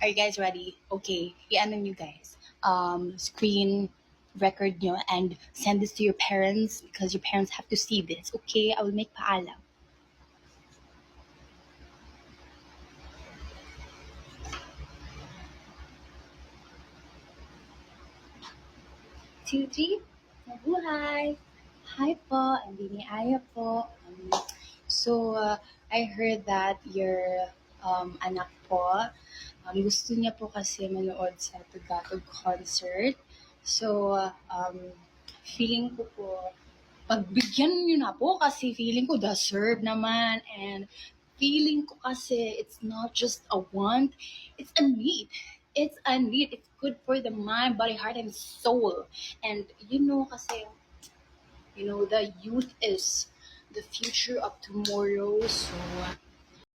Are you guys ready? Okay, i-ano nyo guys. Screen record nyo and send this to your parents because your parents have to see this. Okay, I will make paalam. Two, three. Mabuhay! Hi po, I'm Bini Aya po. I heard that your anak po, gusto niya po kasi manood sa Tagatog concert. Feeling ko po, pagbigyan niyo na po kasi feeling ko deserve naman. And feeling ko kasi it's not just a want, it's a need. It's a need. It's good for the mind, body, heart, and soul. And kasi, the youth is the future of tomorrow. So,